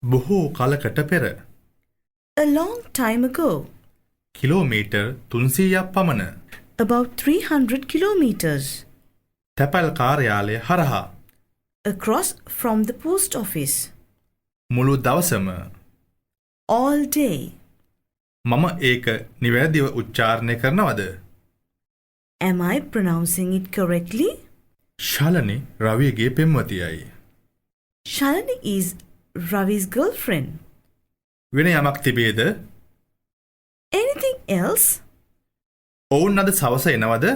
බොහෝ කලකට පෙර A long time ago, kilometre 300ක් පමණ about 300 kilometers, තැපැල් කාර්යාලය හරහා across from the post office, මුළු දවසම all day. මම ඒක නිවැරදිව උච්චාරණය කරනවද? Am I pronouncing it correctly? ශලනි රවිගේ පෙම්වතියයි. Shalini is Ravi's girlfriend. වෙන යමක් තිබේද? Anything else? ඔවුන් අද සවස එනවද?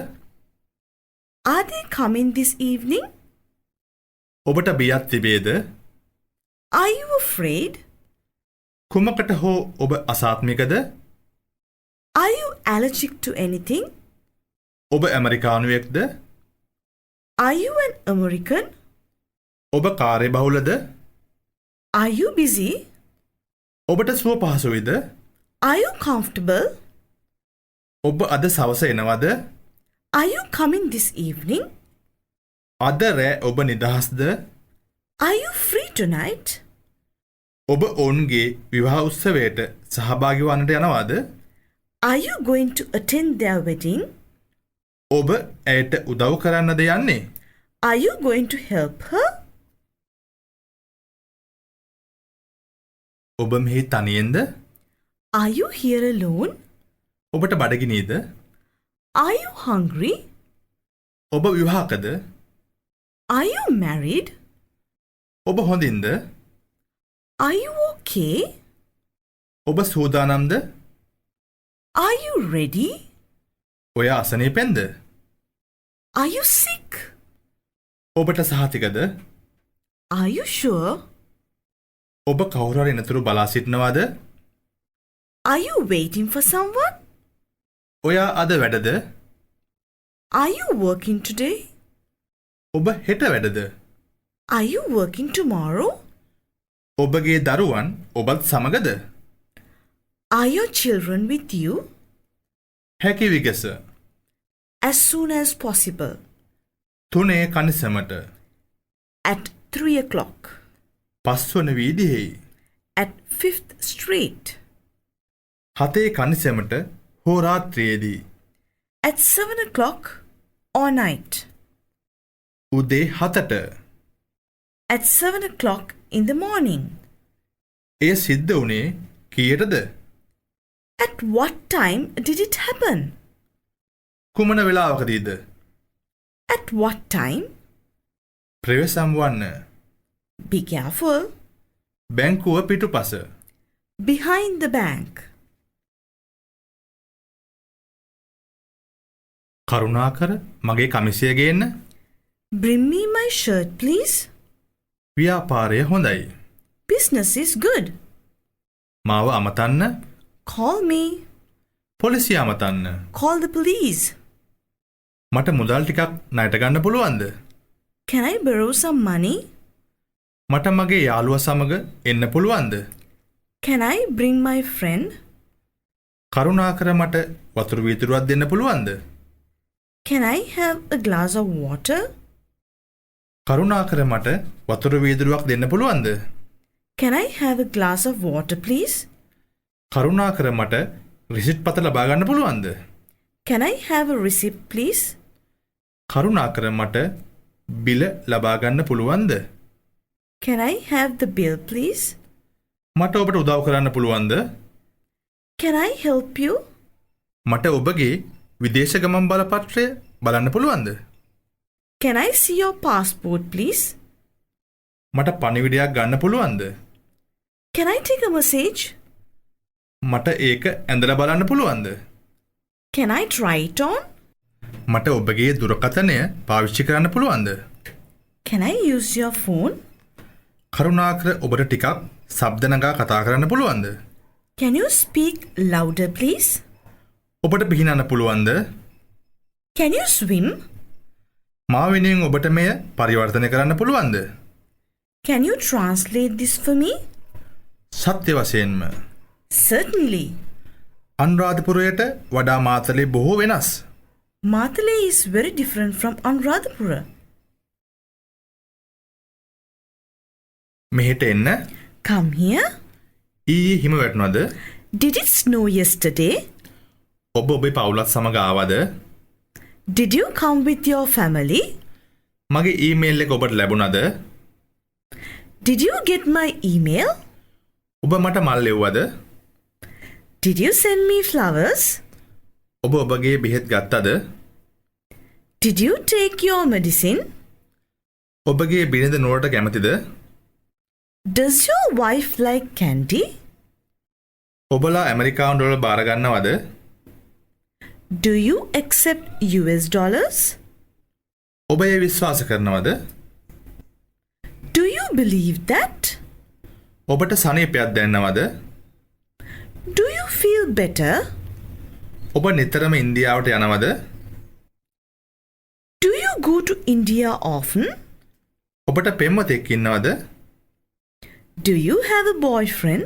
Are they coming this evening? ඔබට බියක් තිබේද? Are you afraid? කුමකට හෝ ඔබ අසාත්මිකද? Are you allergic to anything? ඔබ ඇමරිකානුවෙක්ද? Are you an American? ඔබ කාර්යබහුලද? Are you busy? ඔබට සුව පහසුයිද? Are you comfortable? ඔබ අද සවස එනවද? Are you coming this evening? අද රෑ ඔබ නිදහස්ද? Are you free tonight? ඔබ ඔවුන්ගේ විවාහ උත්සවයට සහභාගී වන්නට යනවාද? Are you going to attend their wedding? ඔබ ඇයට උදව් කරන්නද යන්නේ? Are you going to help her? ඔබ මෙහි තනියෙන්ද? Are you here alone? ඔබට බඩගිනීද? Are you hungry? ඔබ විවාහකද? Are you married? ඔබ හොඳින්ද? Are you okay? ඔබ සූදානම්ද? Are you ready? ඔය අසනීපෙන්ද? Are you sick? ඔබට සහතිකද? Are you sure? ඔබ කවුරු හරි එනතුරු බලා සිටිනවද? Are you waiting for someone? ඔයා අද වැඩද? Are you working today? ඔබ හෙට වැඩද? Are you working tomorrow? ඔබගේ දරුවන් ඔබත් සමගද? Are your children with you? හැකි විගස. As soon as possible. තුනේ කනිසමට. At 3 o'clock. පස්වන වීදියෙහි. At 5th Street. හතේ කනිසමට හෝ රාත්‍රියේදී. At 7 o'clock or night. උදේ 7ට. At 7 o'clock in the morning. එය සිද්ධ වුණේ කීයටද? At what time did it happen? කුමන වෙලාවකදීද? At what time? ප්‍රවේශම් වන්න. Be careful. බැංකුව පිටුපස. Behind the bank. කරුණාකර මගේ කමිසය ගේන්න. Bring me my shirt, please. ව්‍යාපාරය හොඳයි. Business is good. මාව අමතන්න. Call me. පොලිසිය අමතන්න. Call the police. මට මුදල් ටිකක් ණයට ගන්න පුළුවන්ද? Can I borrow some money? මට මගේ යාළුවා සමග එන්න පුළුවන්ද? Can I bring my friend? කරුණාකර මට වතුර වීදුරුවක් දෙන්න පුළුවන්ද? Can I have a glass of water? කරුණාකර මට වතුර වීදුරුවක් දෙන්න පුළුවන්ද? Can I have a glass of water, please? කරුණාකර මට රිසිට් පත ලබා ගන්න පුළුවන්ද? Can I have a receipt, please? කරුණාකර මට බිල ලබා ගන්න පුළුවන්ද? Can I have the bill, please? මට ඔබට උදව් කරන්න පුළුවන්ද? Can I help you? මට ඔබගේ විදේශ ගමන් බලපත්‍රය බලන්න පුළුවන්ද? Can I see your passport, please? මට පණිවිඩයක් ගන්න පුළුවන්ද? Can I take a message? මට ඒක ඇඳලා බලන්න පුළුවන්ද? Can I try it on? මට ඔබගේ දුරකථනය පාවිච්චි කරන්න පුළුවන්ද? Can I use your phone? කරුණාකර ඔබට ටිකක් ශබ්ද නගා කතා කරන්න පුළුවන්ද? Can you speak louder, please? ඔබට පිහිනන්න පුළුවන්ද? Can you swim? මා වෙනුවෙන් ඔබට මෙය පරිවර්තනය කරන්න පුළුවන්ද? Can you translate this for me? සත්‍ය වශයෙන්ම Certainly. අනුරාධපුරයට වඩා මාතලේ බොහෝ වෙනස්. Matale is very different from Anuradhapura. මෙහෙට එන්න. come here? ඊයේ හිම වැටුණාද? Did it snow yesterday? ඔබ ඔබේ පවුලත් සමග ආවද? Did you come with your family? මගේ ඊමේල් එක ඔබට ලැබුණාද? Did you get my email? ඔබ මට මල් එව්වද? Did you send me flowers? ඔබ ඔබගේ බෙහෙත් ගත්තද? Did you take your medicine? ඔබගේ බිරිඳ නුවරට කැමතිද? Does your wife like candy? ඔබලා ඇමරිකානු ඩොලර් බාර ගන්නවද? Do you accept US dollars? ඔබ ඒ විශ්වාස කරනවද? Do you believe that? ඔබට සනීපයක් දැනෙනවද? Do you feel better? ඔබ නිතරම ඉන්දියාවට යනවද? Do you go to India often? ඔබට පෙම්වතෙක් ඉන්නවද? Do you have a boyfriend?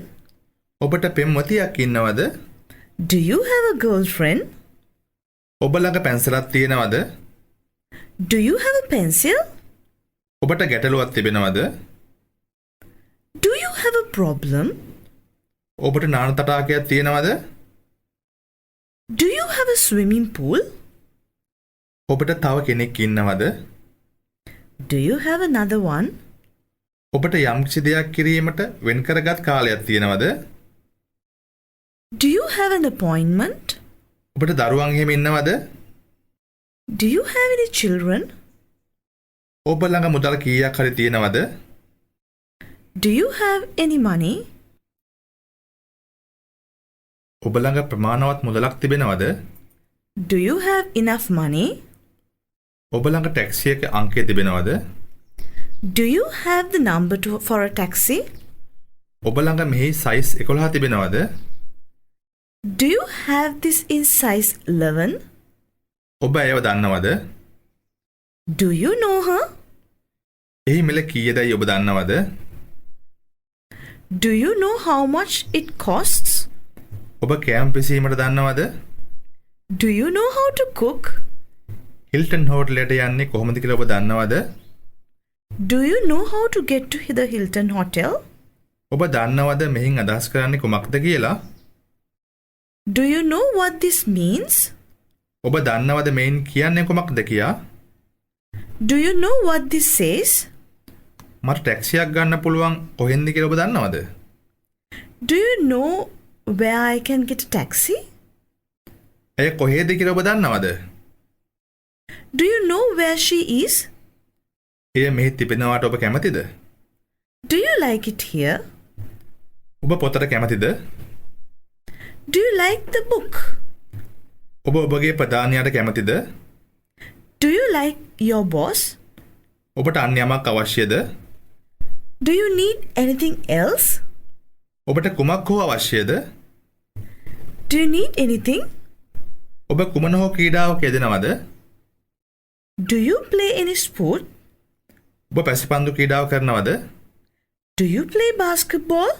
ඔබට පෙම්වතියක් ඉන්නවද? Do you have a girlfriend? ඔබ ළඟ පැන්සලක් තියෙනවද? Do you have a pencil? ඔබට ගැටලුවක් තිබෙනවද? Do you have a problem? ඔබට නාන තටාකයක් තියෙනවද? Do you have a swimming pool? ඔබට තව කෙනෙක් ඉන්නවද? Do you have another one? ඔබට යම්කිසි දෙයක් කිරීමට වෙන් කරගත් කාලයක් තියෙනවද? Do you have an appointment? ඔබට දරුවන් එහෙම ඉන්නවද? Do you have any children? ඔබ ළඟ මුදල් කීයක් හරි තියෙනවද? Do you have any money? ඔබ ළඟ ප්‍රමාණවත් මුදලක් තිබෙනවද? Do you have enough money? ඔබ ළඟ ටැක්සි එක අංකය තිබෙනවද? Do you have the number for a taxi? ඔබ ළඟ මෙහි size 11 තිබෙනවද? Do you have this in size 11? ඔබ ඒව දන්නවද? Do you know her? එහි මිල කීයදයි ඔබ දන්නවද? Do you know how much it costs? ඔබ කෑම පිසීමට දන්නවද? Do you know how to cook? Hilton හෝටලයට යන්නේ කොහොමද කියලා ඔබ දන්නවද? Do you know how to get to the Hilton Hotel? ඔබ දන්නවද මෙහින් අදහස් කරන්නේ කුමක්ද කියලා? Do you know what this means? ඔබ දන්නවද මෙයින් කියන්නේ කුමක්ද කියා? Do you know what this says? මට ටැක්සියක් ගන්න පුළුවන් කොහෙන්ද කියලා ඔබ දන්නවද? Do you know where I can get a taxi? එය කොහෙද කියලා ඔබ දන්නවද? Do you know where she is? එය මෙහි තිබෙනවට ඔබ කැමතිද? Do you like it here? ඔබ පොතට කැමතිද? Do you like the book? ඔබ ඔබගේ ප්‍රධානියාට කැමතිද? Do you like your boss? ඔබට අන් යමක් අවශ්‍යද? Do you need anything else? ඔබට කුමක් හෝ අවශ්‍යද? Do you need anything? ඔබ කුමන හෝ ක්‍රීඩාවක යෙදෙනවද? Do you play any sport? ඔබ පැසිපන්දු ක්‍රීඩාව කරනවද? Do you play basketball?